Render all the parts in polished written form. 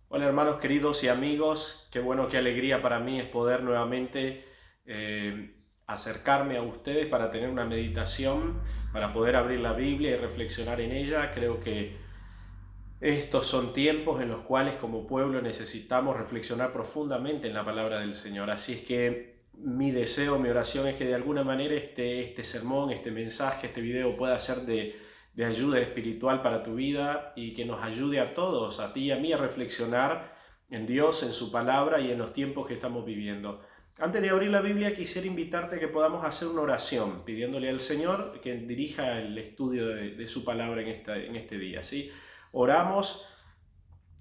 Hola hermanos queridos y amigos, qué bueno, qué alegría para mí es poder nuevamente acercarme a ustedes para tener una meditación, para poder abrir la Biblia y reflexionar en ella. Creo que estos son tiempos en los cuales como pueblo necesitamos reflexionar profundamente en la palabra del Señor. Así es que mi deseo, mi oración es que de alguna manera este sermón, este mensaje, este video pueda ser de ayuda espiritual para tu vida y que nos ayude a todos, a ti y a mí, a reflexionar en Dios, en su palabra y en los tiempos que estamos viviendo. Antes de abrir la Biblia, quisiera invitarte a que podamos hacer una oración pidiéndole al Señor que dirija el estudio de su palabra en este día, ¿sí? Oramos.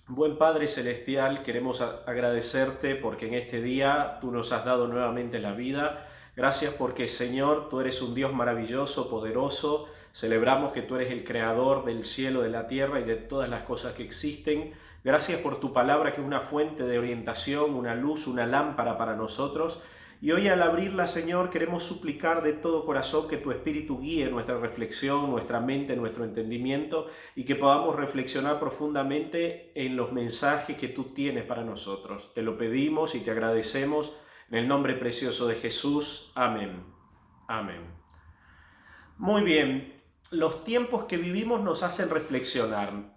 Buen Padre Celestial, queremos agradecerte porque en este día tú nos has dado nuevamente la vida. Gracias porque, Señor, tú eres un Dios maravilloso, poderoso. Celebramos que tú eres el creador del cielo, de la tierra y de todas las cosas que existen. Gracias por tu palabra que es una fuente de orientación, una luz, una lámpara para nosotros. Y hoy al abrirla, Señor, queremos suplicar de todo corazón que tu Espíritu guíe nuestra reflexión, nuestra mente, nuestro entendimiento y que podamos reflexionar profundamente en los mensajes que tú tienes para nosotros. Te lo pedimos y te agradecemos en el nombre precioso de Jesús. Amén. Amén. Muy bien, los tiempos que vivimos nos hacen reflexionar.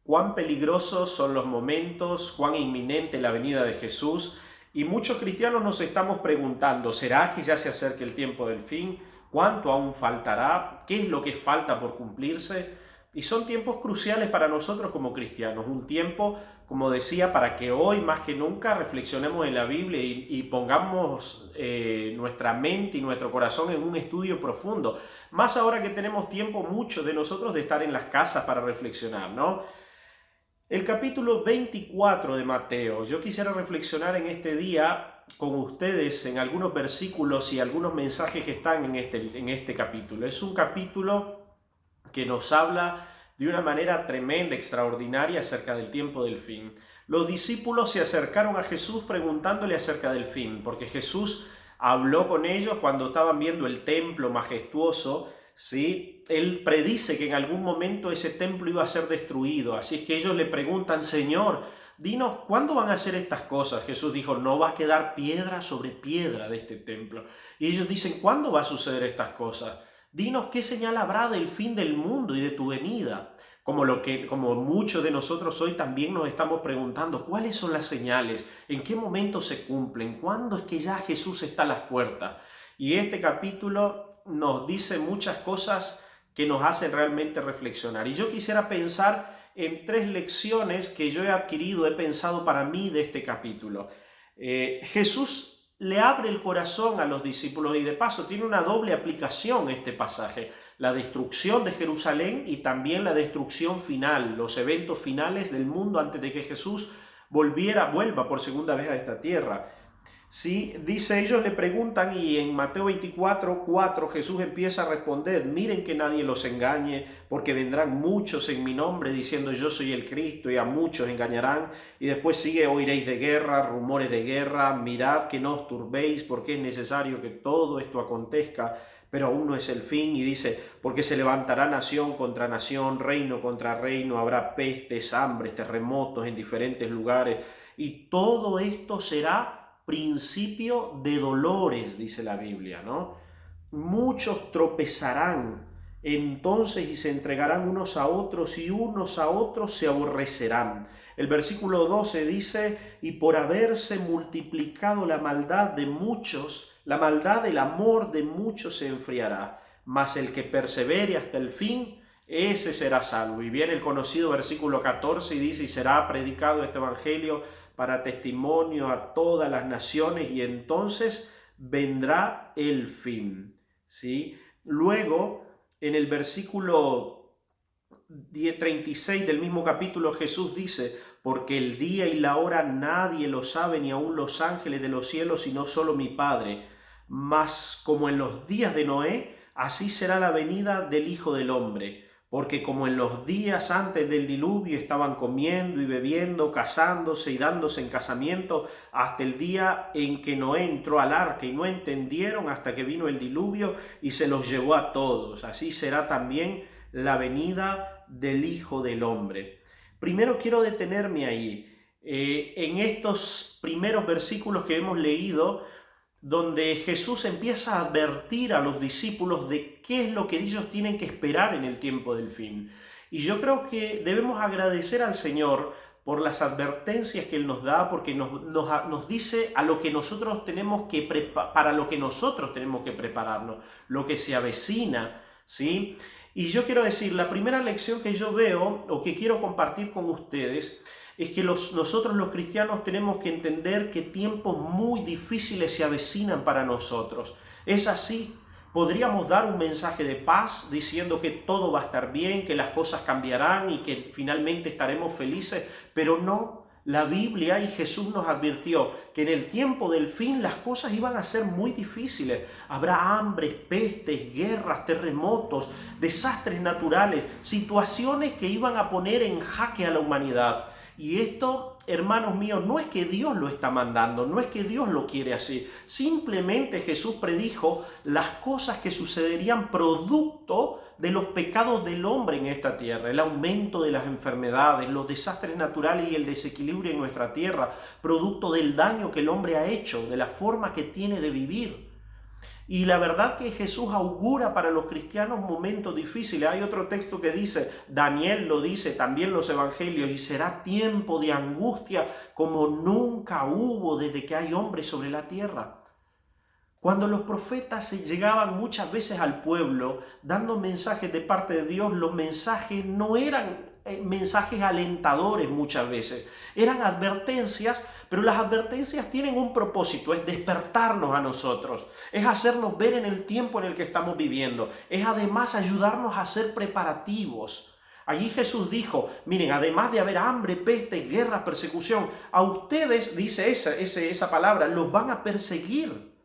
Cuán peligrosos son los momentos, cuán inminente la venida de Jesús. Y muchos cristianos nos estamos preguntando, ¿será que ya se acerca el tiempo del fin? ¿Cuánto aún faltará? ¿Qué es lo que falta por cumplirse? Y son tiempos cruciales para nosotros como cristianos, un tiempo, como decía, para que hoy más que nunca reflexionemos en la Biblia y pongamos nuestra mente y nuestro corazón en un estudio profundo. Más ahora que tenemos tiempo, muchos de nosotros, de estar en las casas para reflexionar, ¿no? El capítulo 24 de Mateo. Yo quisiera reflexionar en este día con ustedes en algunos versículos y algunos mensajes que están en este capítulo. Es un capítulo que nos habla de una manera tremenda, extraordinaria acerca del tiempo del fin. Los discípulos se acercaron a Jesús preguntándole acerca del fin, porque Jesús habló con ellos cuando estaban viendo el templo majestuoso, ¿sí? Él predice que en algún momento ese templo iba a ser destruido, así es que ellos le preguntan, Señor, dinos, ¿cuándo van a hacer estas cosas? Jesús dijo, no va a quedar piedra sobre piedra de este templo. Y ellos dicen, ¿cuándo va a suceder estas cosas? Dinos qué señal habrá del fin del mundo y de tu venida. Como muchos de nosotros hoy también nos estamos preguntando, ¿cuáles son las señales? ¿En qué momento se cumplen? ¿Cuándo es que ya Jesús está a las puertas? Y este capítulo nos dice muchas cosas que nos hacen realmente reflexionar. Y yo quisiera pensar en tres lecciones que yo he adquirido, he pensado para mí de este capítulo. Jesús le abre el corazón a los discípulos y de paso tiene una doble aplicación este pasaje, la destrucción de Jerusalén y también la destrucción final, los eventos finales del mundo antes de que Jesús vuelva por segunda vez a esta tierra. Sí, dice, ellos le preguntan y en Mateo 24:4 Jesús empieza a responder, miren que nadie los engañe, porque vendrán muchos en mi nombre diciendo yo soy el Cristo y a muchos engañarán. Y después sigue, oiréis de guerra, rumores de guerra, mirad que no os turbéis porque es necesario que todo esto acontezca, pero aún no es el fin. Y dice, porque se levantará nación contra nación, reino contra reino, habrá pestes, hambres, terremotos en diferentes lugares y todo esto será principio de dolores, dice la Biblia, ¿no? Muchos tropezarán entonces y se entregarán unos a otros y unos a otros se aborrecerán. El versículo 12 dice, y por haberse multiplicado la maldad de muchos, la maldad del amor de muchos se enfriará, mas el que persevere hasta el fin, ese será salvo. Y viene el conocido versículo 14 y dice, y será predicado este evangelio para testimonio a todas las naciones y entonces vendrá el fin. ¿Sí? Luego, en el versículo 36 del mismo capítulo, Jesús dice, porque el día y la hora nadie lo sabe, ni aun los ángeles de los cielos, sino solo mi Padre. Mas como en los días de Noé, así será la venida del Hijo del Hombre. Porque como en los días antes del diluvio estaban comiendo y bebiendo, casándose y dándose en casamiento, hasta el día en que Noé entró al arca y no entendieron hasta que vino el diluvio y se los llevó a todos. Así será también la venida del Hijo del Hombre. Primero quiero detenerme ahí. en estos primeros versículos que hemos leído, donde Jesús empieza a advertir a los discípulos de qué es lo que ellos tienen que esperar en el tiempo del fin. Y yo creo que debemos agradecer al Señor por las advertencias que Él nos da, porque nos dice a lo que nosotros tenemos que para lo que nosotros tenemos que prepararnos, lo que se avecina, ¿sí? Y yo quiero decir, la primera lección que yo veo o que quiero compartir con ustedes es que nosotros los cristianos tenemos que entender que tiempos muy difíciles se avecinan para nosotros. Es así. Podríamos dar un mensaje de paz diciendo que todo va a estar bien, que las cosas cambiarán y que finalmente estaremos felices, pero no. La Biblia y Jesús nos advirtió que en el tiempo del fin las cosas iban a ser muy difíciles. Habrá hambres, pestes, guerras, terremotos, desastres naturales, situaciones que iban a poner en jaque a la humanidad. Y esto, hermanos míos, no es que Dios lo está mandando, no es que Dios lo quiere así. Simplemente Jesús predijo las cosas que sucederían producto de los pecados del hombre en esta tierra, el aumento de las enfermedades, los desastres naturales y el desequilibrio en nuestra tierra, producto del daño que el hombre ha hecho, de la forma que tiene de vivir. Y la verdad que Jesús augura para los cristianos momentos difíciles. Hay otro texto que dice, Daniel lo dice, también los evangelios, y será tiempo de angustia como nunca hubo desde que hay hombres sobre la tierra. Cuando los profetas llegaban muchas veces al pueblo dando mensajes de parte de Dios, los mensajes no eran mensajes alentadores muchas veces, eran advertencias, pero las advertencias tienen un propósito, es despertarnos a nosotros, es hacernos ver en el tiempo en el que estamos viviendo, es además ayudarnos a ser preparativos. Allí Jesús dijo, miren, además de haber hambre, peste, guerra, persecución, a ustedes, dice esa palabra, los van a perseguir.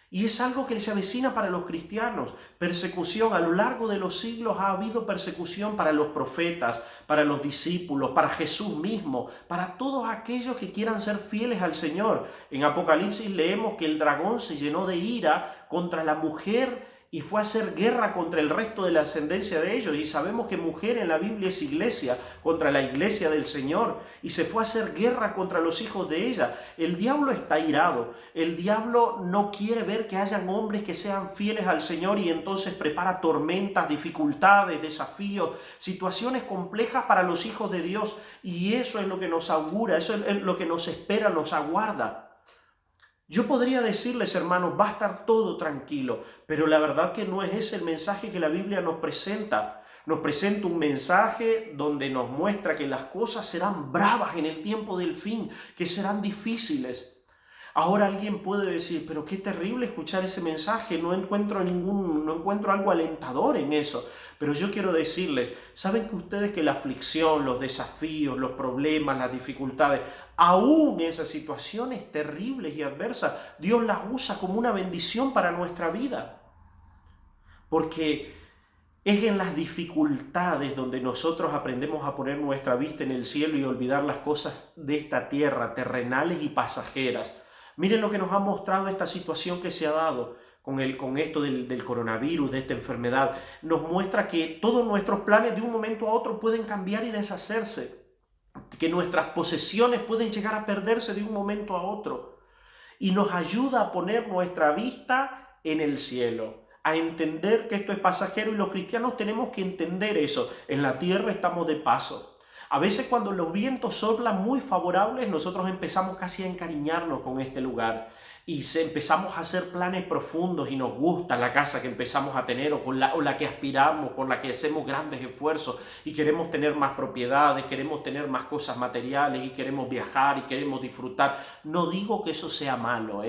Y es algo que se avecina para los cristianos. Persecución. A lo largo de los siglos ha habido persecución para los profetas, para los discípulos, para Jesús mismo, para todos aquellos que quieran ser fieles al Señor. En Apocalipsis leemos que el dragón se llenó de ira contra la mujer y fue a hacer guerra contra el resto de la ascendencia de ellos. Y sabemos que mujer en la Biblia es iglesia, contra la iglesia del Señor. Y se fue a hacer guerra contra los hijos de ella. El diablo está irado. El diablo no quiere ver que hayan hombres que sean fieles al Señor y entonces prepara tormentas, dificultades, desafíos, situaciones complejas para los hijos de Dios. Y eso es lo que nos augura, eso es lo que nos espera, nos aguarda. Yo podría decirles, hermanos, va a estar todo tranquilo, pero la verdad que no es ese el mensaje que la Biblia nos presenta. Nos presenta un mensaje donde nos muestra que las cosas serán bravas en el tiempo del fin, que serán difíciles. Ahora alguien puede decir, pero qué terrible escuchar ese mensaje, no encuentro algo alentador en eso. Pero yo quiero decirles, ¿saben que ustedes que la aflicción, los desafíos, los problemas, las dificultades, aún esas situaciones terribles y adversas, Dios las usa como una bendición para nuestra vida? Porque es en las dificultades donde nosotros aprendemos a poner nuestra vista en el cielo y olvidar las cosas de esta tierra, terrenales y pasajeras. Miren lo que nos ha mostrado esta situación que se ha dado con esto del coronavirus, de esta enfermedad. Nos muestra que todos nuestros planes de un momento a otro pueden cambiar y deshacerse. Que nuestras posesiones pueden llegar a perderse de un momento a otro. Y nos ayuda a poner nuestra vista en el cielo, a entender que esto es pasajero y los cristianos tenemos que entender eso. En la tierra estamos de paso. A veces cuando los vientos soplan muy favorables, nosotros empezamos casi a encariñarnos con este lugar y empezamos a hacer planes profundos y nos gusta la casa que empezamos a tener o la que aspiramos, por la que hacemos grandes esfuerzos y queremos tener más propiedades, queremos tener más cosas materiales y queremos viajar y queremos disfrutar. No digo que eso sea malo,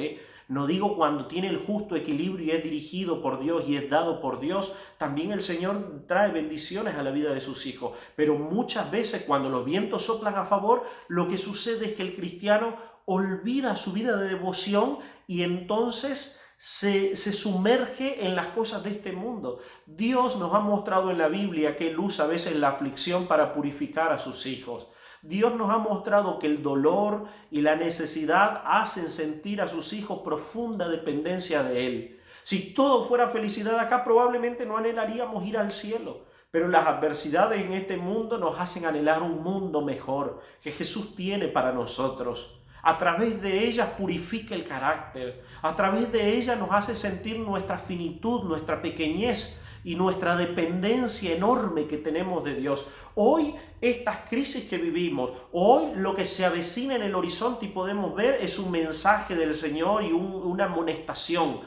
No digo cuando tiene el justo equilibrio y es dirigido por Dios y es dado por Dios, también el Señor trae bendiciones a la vida de sus hijos. Pero muchas veces cuando los vientos soplan a favor, lo que sucede es que el cristiano olvida su vida de devoción y entonces se sumerge en las cosas de este mundo. Dios nos ha mostrado en la Biblia que Él usa a veces la aflicción para purificar a sus hijos. Dios nos ha mostrado que el dolor y la necesidad hacen sentir a sus hijos profunda dependencia de Él. Si todo fuera felicidad acá, probablemente no anhelaríamos ir al cielo. Pero las adversidades en este mundo nos hacen anhelar un mundo mejor que Jesús tiene para nosotros. A través de ellas purifica el carácter. A través de ellas nos hace sentir nuestra finitud, nuestra pequeñez y nuestra dependencia enorme que tenemos de Dios. Hoy estas crisis que vivimos, hoy lo que se avecina en el horizonte y podemos ver es un mensaje del Señor y una amonestación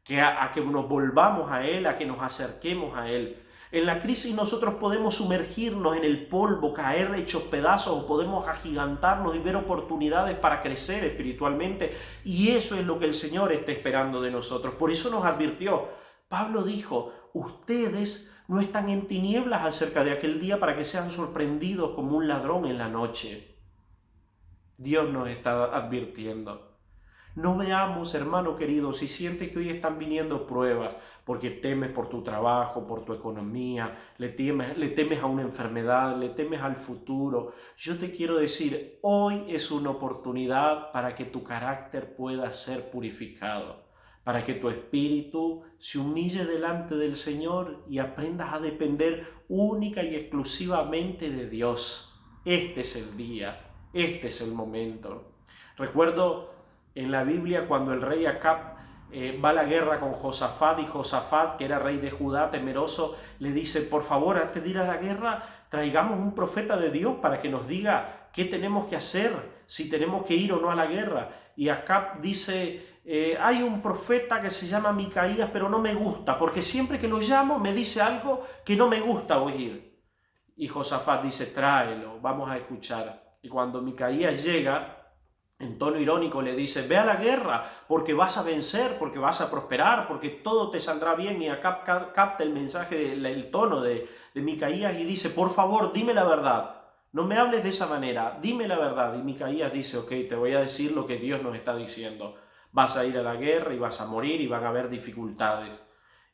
a que nos volvamos a Él, a que nos acerquemos a Él. En la crisis nosotros podemos sumergirnos en el polvo, caer hechos pedazos, o podemos agigantarnos y ver oportunidades para crecer espiritualmente. Y eso es lo que el Señor está esperando de nosotros. Por eso nos advirtió. Pablo dijo, ustedes no están en tinieblas acerca de aquel día para que sean sorprendidos como un ladrón en la noche. Dios nos está advirtiendo. No veamos, hermano querido, si sientes que hoy están viniendo pruebas porque temes por tu trabajo, por tu economía, le temes a una enfermedad, le temes al futuro. Yo te quiero decir, hoy es una oportunidad para que tu carácter pueda ser purificado, para que tu espíritu se humille delante del Señor y aprendas a depender única y exclusivamente de Dios. Este es el día, este es el momento. Recuerdo en la Biblia cuando el rey Acab va a la guerra con Josafat, y Josafat, que era rey de Judá, temeroso, le dice, por favor, antes de ir a la guerra, traigamos un profeta de Dios para que nos diga qué tenemos que hacer, si tenemos que ir o no a la guerra. Y Acab dice, hay un profeta que se llama Micaías, pero no me gusta, porque siempre que lo llamo me dice algo que no me gusta oír. Y Josafat dice, tráelo, vamos a escuchar. Y cuando Micaías llega, en tono irónico le dice, ve a la guerra porque vas a vencer, porque vas a prosperar, porque todo te saldrá bien. Y Acab capta el mensaje, el tono de Micaías y dice, por favor, dime la verdad. No me hables de esa manera, dime la verdad. Y Micaías dice, ok, te voy a decir lo que Dios nos está diciendo. Vas a ir a la guerra y vas a morir y van a haber dificultades.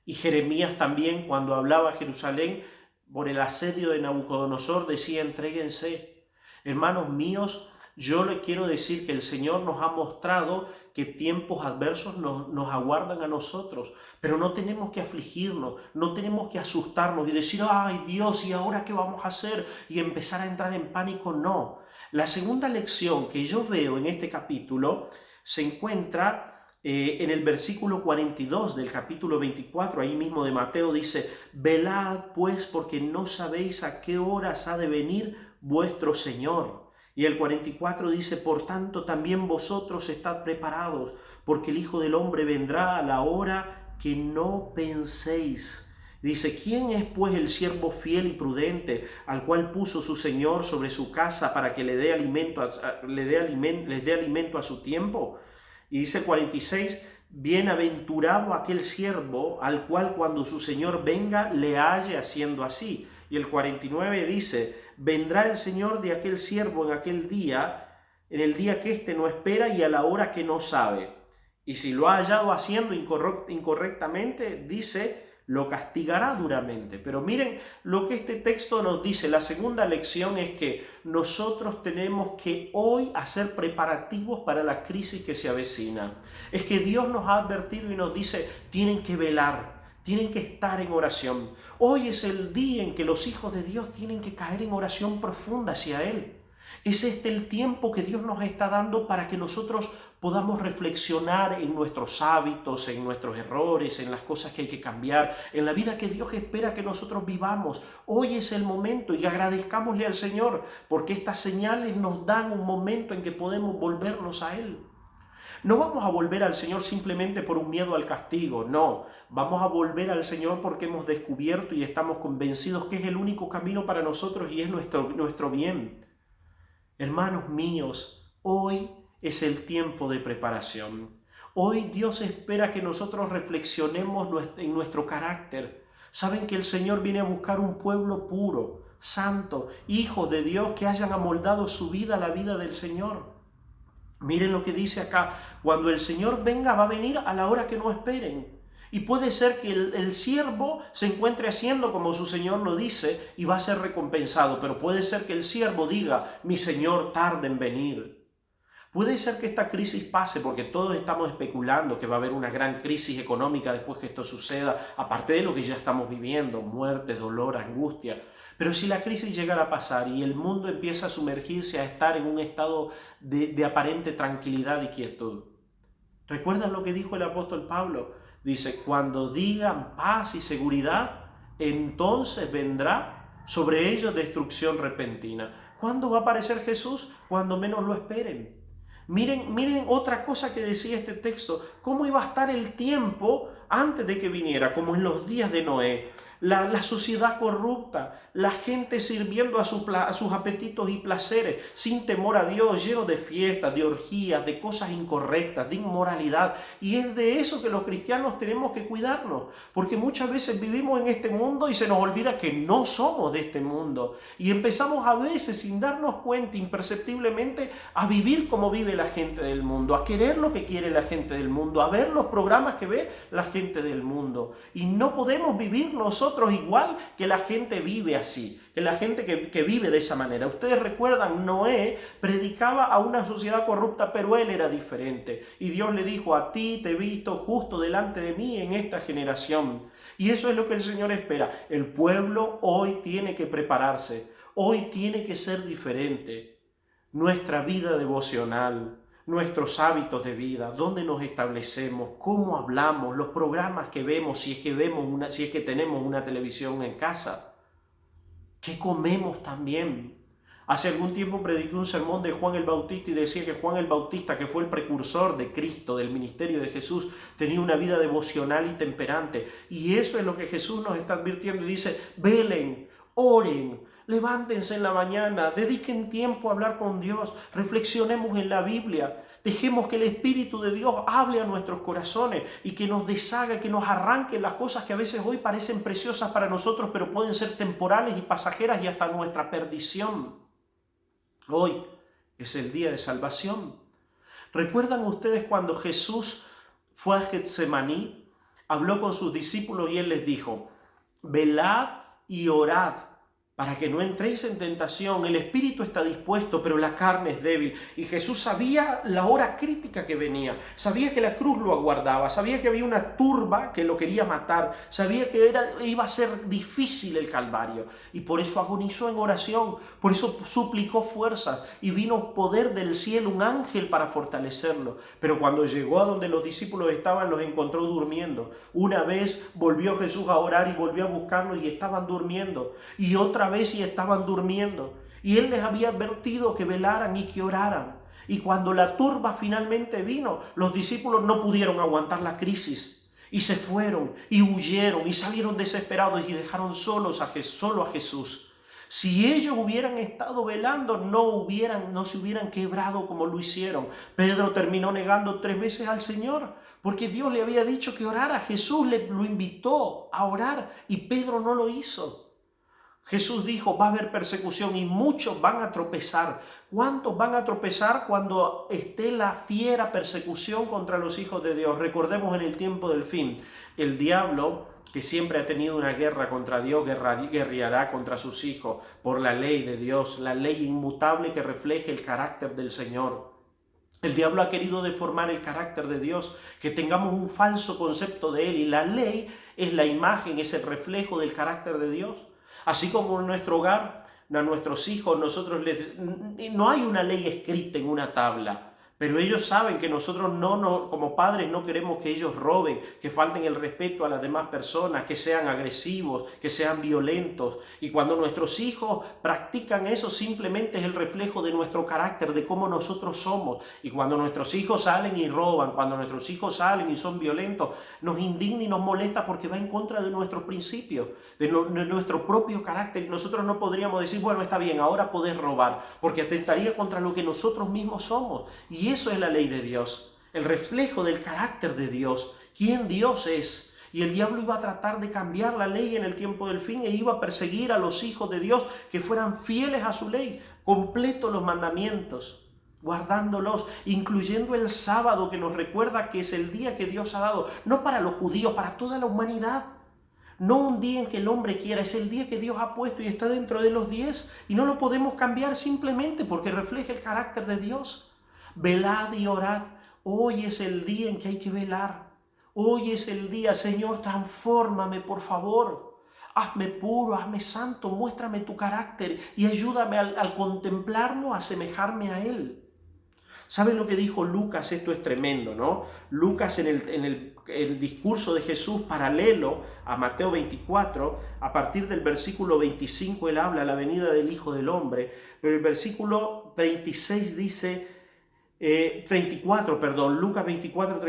Y Jeremías también, cuando hablaba a Jerusalén por el asedio de Nabucodonosor, decía, entréguense. Hermanos míos, yo le quiero decir que el Señor nos ha mostrado que tiempos adversos nos aguardan a nosotros, pero no tenemos que afligirnos, no tenemos que asustarnos y decir, ay Dios, ¿y ahora qué vamos a hacer? Y empezar a entrar en pánico, no. La segunda lección que yo veo en este capítulo se encuentra en el versículo 42 del capítulo 24, ahí mismo de Mateo, dice, velad pues porque no sabéis a qué horas ha de venir vuestro Señor. Y el 44 dice, por tanto también vosotros estad preparados, porque el Hijo del Hombre vendrá a la hora que no penséis. Dice, ¿quién es pues el siervo fiel y prudente, al cual puso su Señor sobre su casa para que les dé alimento a su tiempo? Y dice 46, bienaventurado aquel siervo, al cual cuando su Señor venga le halle haciendo así. Y el 49 dice, vendrá el Señor de aquel siervo en aquel día, en el día que éste no espera y a la hora que no sabe. Y si lo ha hallado haciendo incorrectamente, dice, lo castigará duramente. Pero miren lo que este texto nos dice. La segunda lección es que nosotros tenemos que hoy hacer preparativos para la crisis que se avecina. Es que Dios nos ha advertido y nos dice, tienen que velar. Tienen que estar en oración. Hoy es el día en que los hijos de Dios tienen que caer en oración profunda hacia Él. Es este el tiempo que Dios nos está dando para que nosotros podamos reflexionar en nuestros hábitos, en nuestros errores, en las cosas que hay que cambiar, en la vida que Dios espera que nosotros vivamos. Hoy es el momento y agradezcámosle al Señor porque estas señales nos dan un momento en que podemos volvernos a Él. No vamos a volver al Señor simplemente por un miedo al castigo, no. Vamos a volver al Señor porque hemos descubierto y estamos convencidos que es el único camino para nosotros y es nuestro bien. Hermanos míos, hoy es el tiempo de preparación. Hoy Dios espera que nosotros reflexionemos en nuestro carácter. Saben que el Señor viene a buscar un pueblo puro, santo, hijos de Dios que hayan amoldado su vida a la vida del Señor. Miren lo que dice acá, cuando el Señor venga va a venir a la hora que no esperen. Y puede ser que el siervo se encuentre haciendo como su Señor lo dice y va a ser recompensado, pero puede ser que el siervo diga, mi Señor tarde en venir. Puede ser que esta crisis pase porque todos estamos especulando que va a haber una gran crisis económica después que esto suceda, aparte de lo que ya estamos viviendo, muerte, dolor, angustia. Pero si la crisis llegara a pasar y el mundo empieza a sumergirse, a estar en un estado de aparente tranquilidad y quietud. ¿Recuerdas lo que dijo el apóstol Pablo? Dice, cuando digan paz y seguridad, entonces vendrá sobre ellos destrucción repentina. ¿Cuándo va a aparecer Jesús? Cuando menos lo esperen. Miren otra cosa que decía este texto, cómo iba a estar el tiempo antes de que viniera, como en los días de Noé. La sociedad corrupta, la gente sirviendo a sus apetitos y placeres, sin temor a Dios, lleno de fiestas, de orgías, de cosas incorrectas, de inmoralidad. Y es de eso que los cristianos tenemos que cuidarnos, porque muchas veces vivimos en este mundo y se nos olvida que no somos de este mundo. Y empezamos a veces, sin darnos cuenta, imperceptiblemente, a vivir como vive la gente del mundo, a querer lo que quiere la gente del mundo, a ver los programas que ve la gente del mundo. Y no podemos vivir nosotros igual que la gente vive así, que la gente que vive de esa manera. Ustedes recuerdan, Noé predicaba a una sociedad corrupta, pero él era diferente. Y Dios le dijo, a ti te he visto justo delante de mí en esta generación. Y eso es lo que el Señor espera. El pueblo hoy tiene que prepararse, hoy tiene que ser diferente. Nuestra vida devocional, nuestros hábitos de vida, dónde nos establecemos, cómo hablamos, los programas que vemos, si es que tenemos una televisión en casa, qué comemos también. Hace algún tiempo prediqué un sermón de Juan el Bautista y decía que Juan el Bautista, que fue el precursor de Cristo, del ministerio de Jesús, tenía una vida devocional y temperante. Y eso es lo que Jesús nos está advirtiendo y dice, velen, oren, levántense en la mañana, dediquen tiempo a hablar con Dios, reflexionemos en la Biblia, dejemos que el Espíritu de Dios hable a nuestros corazones y que nos deshaga, que nos arranque las cosas que a veces hoy parecen preciosas para nosotros, pero pueden ser temporales y pasajeras y hasta nuestra perdición. Hoy es el día de salvación. ¿Recuerdan ustedes cuando Jesús fue a Getsemaní, habló con sus discípulos y Él les dijo, velad y orad para que no entréis en tentación? El espíritu está dispuesto, pero la carne es débil. Y Jesús sabía la hora crítica que venía, sabía que la cruz lo aguardaba, sabía que había una turba que lo quería matar, sabía que iba a ser difícil el Calvario. Y por eso agonizó en oración, por eso suplicó fuerzas y vino poder del cielo, un ángel para fortalecerlo. Pero cuando llegó a donde los discípulos estaban, los encontró durmiendo. Una vez volvió Jesús a orar y volvió a buscarlos y estaban durmiendo. Y otra vez y estaban durmiendo. Y Él les había advertido que velaran y que oraran. Y cuando la turba finalmente vino, los discípulos no pudieron aguantar la crisis. Y se fueron y huyeron y salieron desesperados y dejaron solo a Jesús. Si ellos hubieran estado velando, no se hubieran quebrado como lo hicieron. Pedro terminó negando 3 veces al Señor, porque Dios le había dicho que orara. Jesús lo invitó a orar y Pedro no lo hizo. Jesús dijo, va a haber persecución y muchos van a tropezar. ¿Cuántos van a tropezar cuando esté la fiera persecución contra los hijos de Dios? Recordemos en el tiempo del fin, el diablo, que siempre ha tenido una guerra contra Dios, guerreará contra sus hijos por la ley de Dios, la ley inmutable que refleje el carácter del Señor. El diablo ha querido deformar el carácter de Dios, que tengamos un falso concepto de Él, y la ley es la imagen, es el reflejo del carácter de Dios. Así como en nuestro hogar, a nuestros hijos, no hay una ley escrita en una tabla, pero ellos saben que nosotros como padres no queremos que ellos roben, que falten el respeto a las demás personas, que sean agresivos, que sean violentos. Y cuando nuestros hijos practican eso, simplemente es el reflejo de nuestro carácter, de cómo nosotros somos. Y cuando nuestros hijos salen y roban, cuando nuestros hijos salen y son violentos, nos indigna y nos molesta porque va en contra de nuestros principios, de nuestro propio carácter. Y nosotros no podríamos decir, bueno, está bien, ahora podés robar, porque atentaría contra lo que nosotros mismos somos. Y eso es la ley de Dios, el reflejo del carácter de Dios, quién Dios es. Y el diablo iba a tratar de cambiar la ley en el tiempo del fin e iba a perseguir a los hijos de Dios que fueran fieles a su ley, completos los mandamientos, guardándolos, incluyendo el sábado, que nos recuerda que es el día que Dios ha dado, no para los judíos, para toda la humanidad. No un día en que el hombre quiera, es el día que Dios ha puesto y está dentro de los 10 y no lo podemos cambiar simplemente porque refleja el carácter de Dios. velad y orad. Hoy es el día en que hay que velar. Hoy es el día, Señor, transfórmame, por favor. Hazme puro, hazme santo, muéstrame tu carácter y ayúdame al contemplarlo, a asemejarme a Él. ¿Saben lo que dijo Lucas? Esto es tremendo, ¿no? Lucas en el discurso de Jesús paralelo a Mateo 24, a partir del versículo 25, él habla de la venida del Hijo del Hombre, pero el versículo 26 dice, 34, perdón, Lucas 24,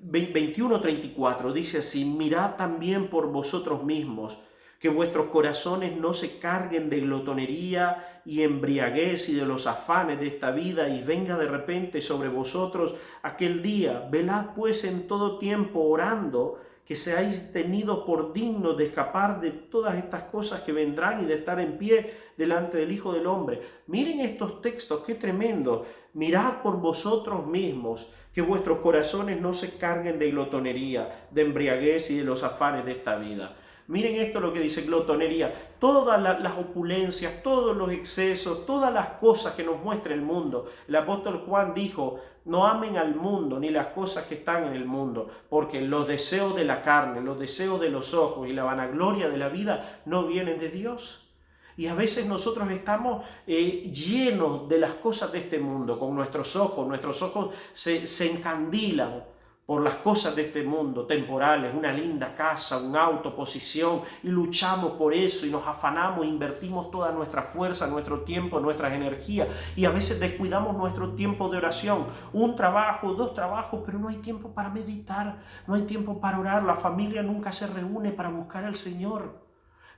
21, 34, dice así: mirad también por vosotros mismos, que vuestros corazones no se carguen de glotonería y embriaguez y de los afanes de esta vida, y venga de repente sobre vosotros aquel día. Velad pues en todo tiempo orando, que seáis tenidos por dignos de escapar de todas estas cosas que vendrán y de estar en pie delante del Hijo del Hombre. Miren estos textos, qué tremendo. Mirad por vosotros mismos, que vuestros corazones no se carguen de glotonería, de embriaguez y de los afanes de esta vida. Miren esto lo que dice glotonería, todas las opulencias, todos los excesos, todas las cosas que nos muestra el mundo. El apóstol Juan dijo: no amen al mundo ni las cosas que están en el mundo, porque los deseos de la carne, los deseos de los ojos y la vanagloria de la vida no vienen de Dios. Y a veces nosotros estamos llenos de las cosas de este mundo, con nuestros ojos se encandilan por las cosas de este mundo, temporales, una linda casa, un auto, posición, y luchamos por eso y nos afanamos, invertimos toda nuestra fuerza, nuestro tiempo, nuestras energías, y a veces descuidamos nuestro tiempo de oración, un trabajo, 2 trabajos, pero no hay tiempo para meditar, no hay tiempo para orar, la familia nunca se reúne para buscar al Señor.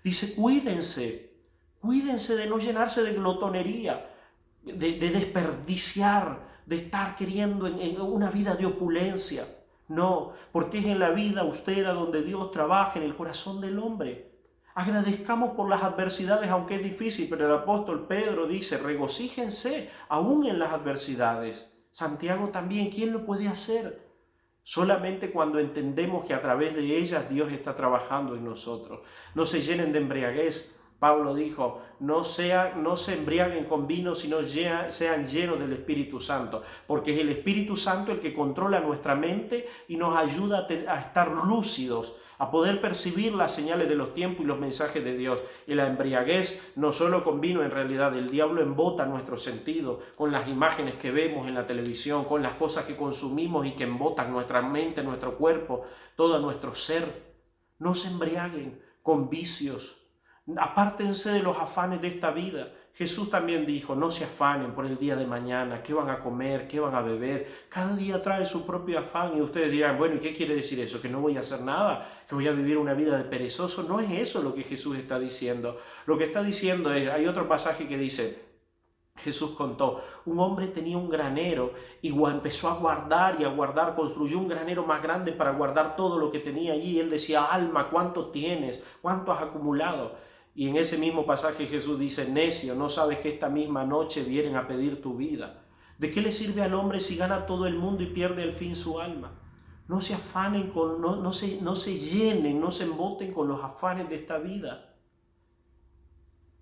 Dice: cuídense de no llenarse de glotonería, de desperdiciar, de estar queriendo en una vida de opulencia. No, porque es en la vida austera donde Dios trabaja en el corazón del hombre. Agradezcamos por las adversidades, aunque es difícil, pero el apóstol Pedro dice: regocíjense aún en las adversidades. Santiago también, ¿quién lo puede hacer? Solamente cuando entendemos que a través de ellas Dios está trabajando en nosotros. No se llenen de embriaguez. Pablo dijo: no se embriaguen con vino, sino sean llenos del Espíritu Santo, porque es el Espíritu Santo el que controla nuestra mente y nos ayuda a estar lúcidos, a poder percibir las señales de los tiempos y los mensajes de Dios. Y la embriaguez, no solo con vino, en realidad el diablo embota nuestro sentido con las imágenes que vemos en la televisión, con las cosas que consumimos y que embotan nuestra mente, nuestro cuerpo, todo nuestro ser. No se embriaguen con vicios. Apártense de los afanes de esta vida. Jesús también dijo: no se afanen por el día de mañana, qué van a comer, qué van a beber. Cada día trae su propio afán, y ustedes dirán: bueno, ¿y qué quiere decir eso? ¿Que no voy a hacer nada? ¿Que voy a vivir una vida de perezoso? No es eso lo que Jesús está diciendo. Lo que está diciendo es, hay otro pasaje que dice, Jesús contó, un hombre tenía un granero y empezó a guardar, construyó un granero más grande para guardar todo lo que tenía allí. Él decía: alma, ¿cuánto tienes? ¿Cuánto has acumulado? Y en ese mismo pasaje Jesús dice: necio, ¿no sabes que esta misma noche vienen a pedir tu vida? ¿De qué le sirve al hombre si gana todo el mundo y pierde al fin su alma? No se afanen, no se llenen, no se emboten con los afanes de esta vida.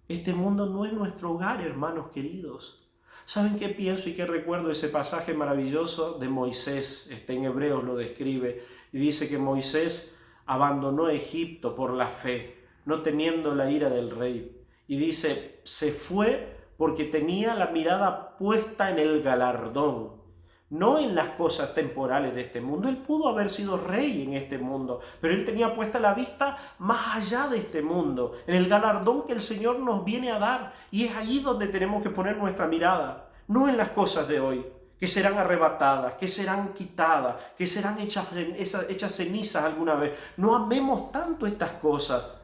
Este mundo no es nuestro hogar, hermanos queridos. ¿Saben qué pienso y qué recuerdo? Ese pasaje maravilloso de Moisés, en Hebreos lo describe, y dice que Moisés abandonó Egipto por la fe, no temiendo la ira del rey. Y dice: se fue porque tenía la mirada puesta en el galardón, no en las cosas temporales de este mundo. Él pudo haber sido rey en este mundo, pero él tenía puesta la vista más allá de este mundo, en el galardón que el Señor nos viene a dar. Y es allí donde tenemos que poner nuestra mirada, no en las cosas de hoy, que serán arrebatadas, que serán quitadas, que serán hechas cenizas alguna vez. No amemos tanto estas cosas,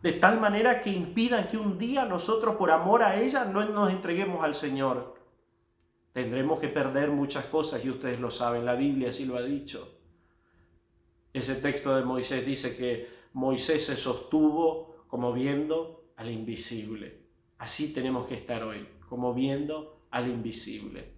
de tal manera que impidan que un día nosotros, por amor a ellas, no nos entreguemos al Señor. Tendremos que perder muchas cosas, y ustedes lo saben, la Biblia así lo ha dicho. Ese texto de Moisés dice que Moisés se sostuvo como viendo al invisible. Así tenemos que estar hoy, como viendo al invisible.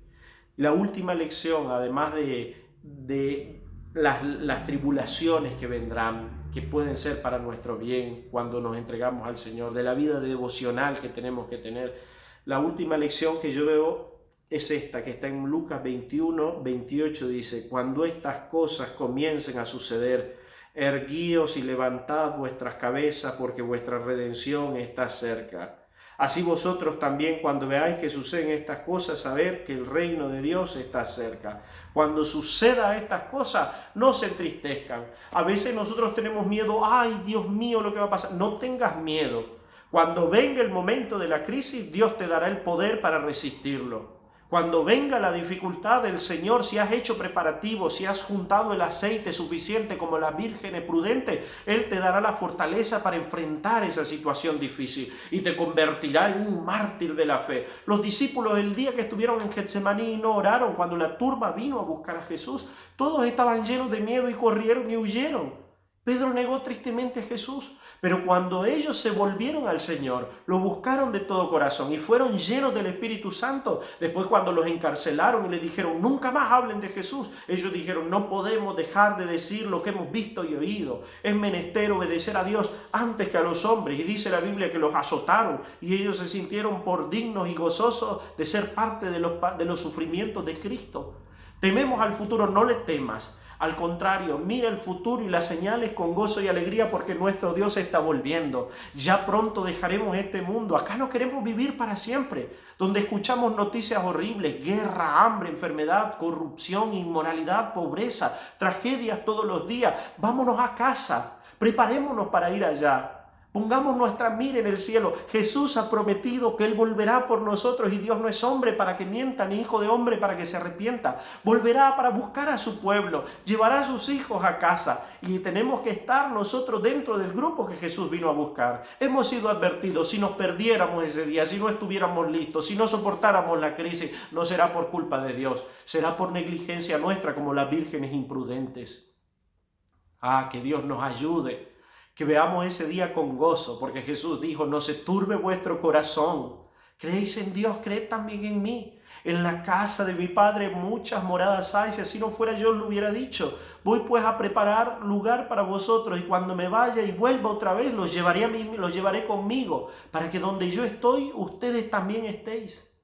La última lección, además de las tribulaciones que vendrán, que pueden ser para nuestro bien cuando nos entregamos al Señor, de la vida devocional que tenemos que tener, la última lección que yo veo es esta que está en Lucas 21, 28, dice: cuando estas cosas comiencen a suceder, erguíos y levantad vuestras cabezas, porque vuestra redención está cerca. Así vosotros también, cuando veáis que suceden estas cosas, sabed que el reino de Dios está cerca. Cuando suceda estas cosas, no se entristezcan. A veces nosotros tenemos miedo: ay, Dios mío, lo que va a pasar. No tengas miedo. Cuando venga el momento de la crisis, Dios te dará el poder para resistirlo. Cuando venga la dificultad, el Señor, si has hecho preparativos, si has juntado el aceite suficiente como las vírgenes prudentes, Él te dará la fortaleza para enfrentar esa situación difícil y te convertirá en un mártir de la fe. Los discípulos, el día que estuvieron en Getsemaní, no oraron. Cuando la turba vino a buscar a Jesús, todos estaban llenos de miedo y corrieron y huyeron. Pedro negó tristemente a Jesús, pero cuando ellos se volvieron al Señor, lo buscaron de todo corazón y fueron llenos del Espíritu Santo. Después, cuando los encarcelaron y les dijeron: nunca más hablen de Jesús, ellos dijeron: no podemos dejar de decir lo que hemos visto y oído. Es menester obedecer a Dios antes que a los hombres. Y dice la Biblia que los azotaron y ellos se sintieron por dignos y gozosos de ser parte de los sufrimientos de Cristo. Tememos al futuro, no le temas. Al contrario, mira el futuro y las señales con gozo y alegría, porque nuestro Dios está volviendo. Ya pronto dejaremos este mundo. Acá no queremos vivir para siempre, donde escuchamos noticias horribles: guerra, hambre, enfermedad, corrupción, inmoralidad, pobreza, tragedias todos los días. Vámonos a casa, preparémonos para ir allá. Pongamos nuestra mira en el cielo. Jesús ha prometido que Él volverá por nosotros, y Dios no es hombre para que mienta, ni hijo de hombre para que se arrepienta. Volverá para buscar a su pueblo, llevará a sus hijos a casa, y tenemos que estar nosotros dentro del grupo que Jesús vino a buscar. Hemos sido advertidos: si nos perdiéramos ese día, si no estuviéramos listos, si no soportáramos la crisis, no será por culpa de Dios, será por negligencia nuestra, como las vírgenes imprudentes. Que Dios nos ayude, que veamos ese día con gozo, porque Jesús dijo: no se turbe vuestro corazón. ¿Creéis en Dios? Creed también en mí. En la casa de mi Padre muchas moradas hay. Si así no fuera, yo lo hubiera dicho. Voy pues a preparar lugar para vosotros, y cuando me vaya y vuelva otra vez, los llevaré conmigo, para que donde yo estoy, ustedes también estéis.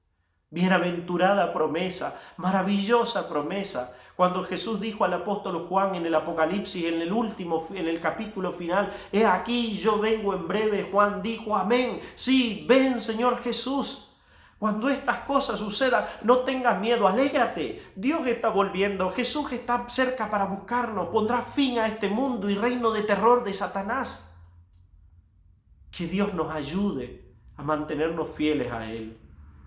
Bienaventurada promesa, maravillosa promesa. Cuando Jesús dijo al apóstol Juan en el Apocalipsis, en el capítulo final: he aquí, yo vengo en breve, Juan dijo: amén, sí, ven Señor Jesús. Cuando estas cosas sucedan, no tengas miedo, alégrate. Dios está volviendo, Jesús está cerca para buscarnos, pondrá fin a este mundo y reino de terror de Satanás. Que Dios nos ayude a mantenernos fieles a Él.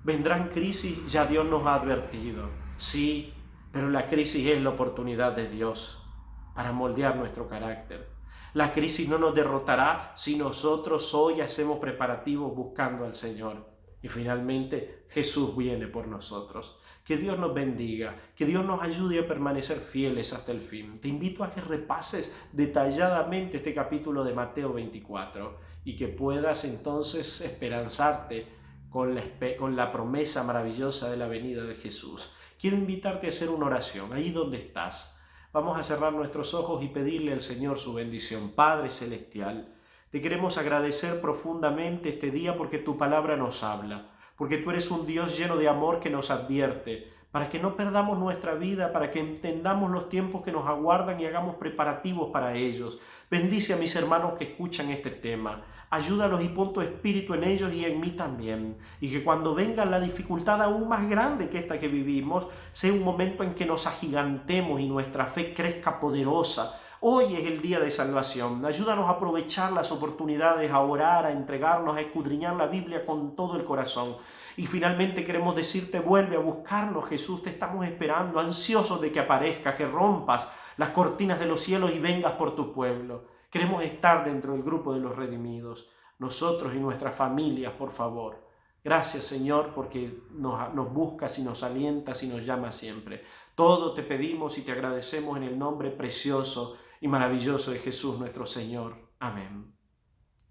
Vendrán crisis, ya Dios nos ha advertido, sí, pero la crisis es la oportunidad de Dios para moldear nuestro carácter. La crisis no nos derrotará si nosotros hoy hacemos preparativos buscando al Señor. Y finalmente Jesús viene por nosotros. Que Dios nos bendiga, que Dios nos ayude a permanecer fieles hasta el fin. Te invito a que repases detalladamente este capítulo de Mateo 24 y que puedas entonces esperanzarte con la promesa maravillosa de la venida de Jesús. Quiero invitarte a hacer una oración, ahí donde estás. Vamos a cerrar nuestros ojos y pedirle al Señor su bendición. Padre Celestial, te queremos agradecer profundamente este día, porque tu palabra nos habla, porque tú eres un Dios lleno de amor que nos advierte, para que no perdamos nuestra vida, para que entendamos los tiempos que nos aguardan y hagamos preparativos para ellos. Bendice a mis hermanos que escuchan este tema. Ayúdalos y pon tu espíritu en ellos y en mí también. Y que cuando venga la dificultad aún más grande que esta que vivimos, sea un momento en que nos agigantemos y nuestra fe crezca poderosa. Hoy es el día de salvación. Ayúdanos a aprovechar las oportunidades, a orar, a entregarnos, a escudriñar la Biblia con todo el corazón. Y finalmente queremos decirte: vuelve a buscarnos, Jesús, te estamos esperando, ansiosos de que aparezcas, que rompas las cortinas de los cielos y vengas por tu pueblo. Queremos estar dentro del grupo de los redimidos, nosotros y nuestras familias, por favor. Gracias, Señor, porque nos buscas y nos alientas y nos llamas siempre. Todo te pedimos y te agradecemos en el nombre precioso y maravilloso de Jesús nuestro Señor. Amén.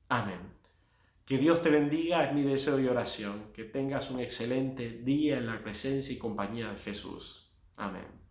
Amén. Que Dios te bendiga, es mi deseo y oración. Que tengas un excelente día en la presencia y compañía de Jesús. Amén.